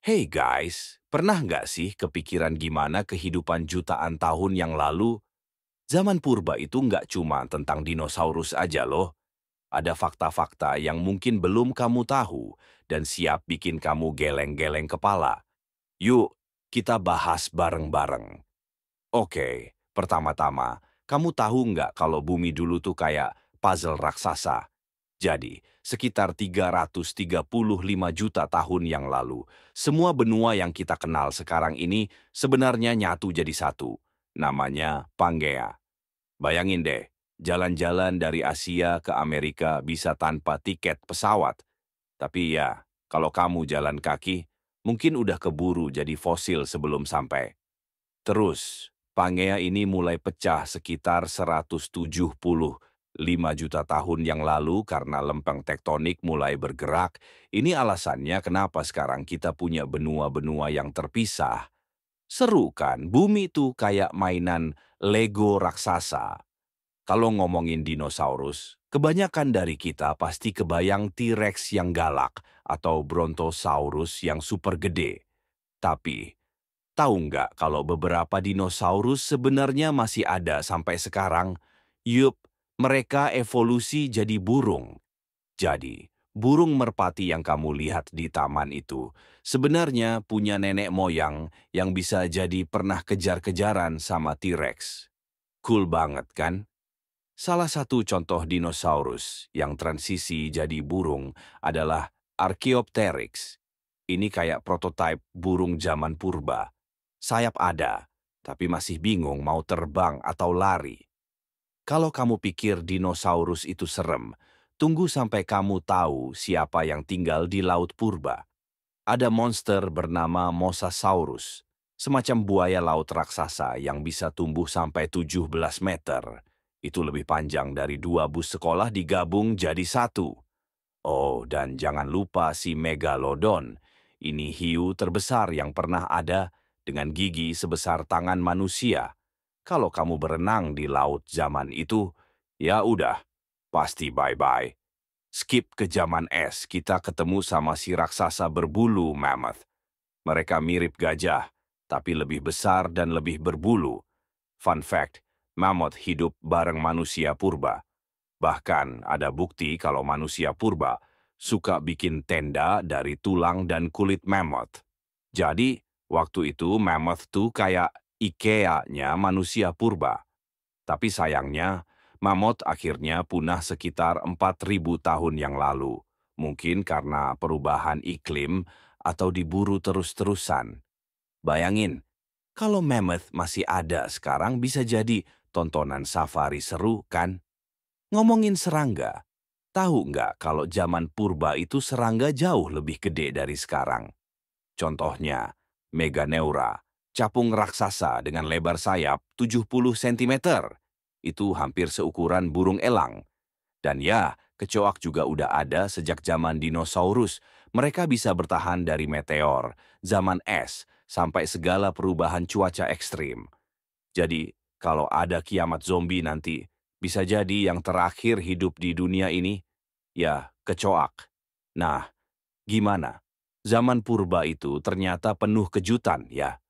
Hey guys, pernah nggak sih kepikiran gimana kehidupan jutaan tahun yang lalu? Zaman purba itu nggak cuma tentang dinosaurus aja loh. Ada fakta-fakta yang mungkin belum kamu tahu dan siap bikin kamu geleng-geleng kepala. Yuk, kita bahas bareng-bareng. Oke, pertama-tama, kamu tahu nggak kalau bumi dulu tuh kayak puzzle raksasa? Jadi, sekitar 335 juta tahun yang lalu, semua benua yang kita kenal sekarang ini sebenarnya nyatu jadi satu. Namanya Pangea. Bayangin deh, jalan-jalan dari Asia ke Amerika bisa tanpa tiket pesawat. Tapi ya, kalau kamu jalan kaki, mungkin udah keburu jadi fosil sebelum sampai. Terus, Pangea ini mulai pecah sekitar 175 juta tahun yang lalu karena lempeng tektonik mulai bergerak. Ini alasannya kenapa sekarang kita punya benua-benua yang terpisah. Seru kan? Bumi tuh kayak mainan Lego raksasa. Kalau ngomongin dinosaurus, kebanyakan dari kita pasti kebayang T-Rex yang galak atau Brontosaurus yang super gede. Tapi, tahu nggak kalau beberapa dinosaurus sebenarnya masih ada sampai sekarang? Yup, mereka evolusi jadi burung. Jadi, burung merpati yang kamu lihat di taman itu sebenarnya punya nenek moyang yang bisa jadi pernah kejar-kejaran sama T-Rex. Cool banget kan? Salah satu contoh dinosaurus yang transisi jadi burung adalah Archaeopteryx. Ini kayak prototipe burung zaman purba. Sayap ada, tapi masih bingung mau terbang atau lari. Kalau kamu pikir dinosaurus itu serem, tunggu sampai kamu tahu siapa yang tinggal di laut purba. Ada monster bernama Mosasaurus, semacam buaya laut raksasa yang bisa tumbuh sampai 17 meter. Itu lebih panjang dari dua bus sekolah digabung jadi satu. Oh, dan jangan lupa si Megalodon. Ini hiu terbesar yang pernah ada dengan gigi sebesar tangan manusia. Kalau kamu berenang di laut zaman itu, ya udah, pasti bye-bye. Skip ke zaman es, kita ketemu sama si raksasa berbulu mammoth. Mereka mirip gajah, tapi lebih besar dan lebih berbulu. Fun fact, mammoth hidup bareng manusia purba. Bahkan ada bukti kalau manusia purba suka bikin tenda dari tulang dan kulit mammoth. Jadi, waktu itu mammoth tuh kayak IKEA-nya manusia purba. Tapi sayangnya, mammoth akhirnya punah sekitar 4.000 tahun yang lalu. Mungkin karena perubahan iklim atau diburu terus-terusan. Bayangin, kalau mammoth masih ada sekarang bisa jadi tontonan safari seru kan? Ngomongin serangga, tahu nggak kalau zaman purba itu serangga jauh lebih gede dari sekarang? Contohnya, Meganeura, capung raksasa dengan lebar sayap 70 cm. Itu hampir seukuran burung elang. Dan ya, kecoak juga udah ada sejak zaman dinosaurus. Mereka bisa bertahan dari meteor, zaman es, sampai segala perubahan cuaca ekstrim. Jadi, kalau ada kiamat zombie nanti, bisa jadi yang terakhir hidup di dunia ini, ya kecoak. Nah, gimana? Zaman purba itu ternyata penuh kejutan ya.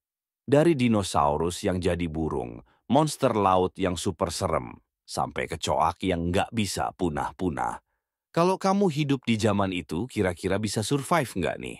Dari dinosaurus yang jadi burung, monster laut yang super serem, sampai kecoak yang nggak bisa punah-punah. Kalau kamu hidup di zaman itu, kira-kira bisa survive nggak nih?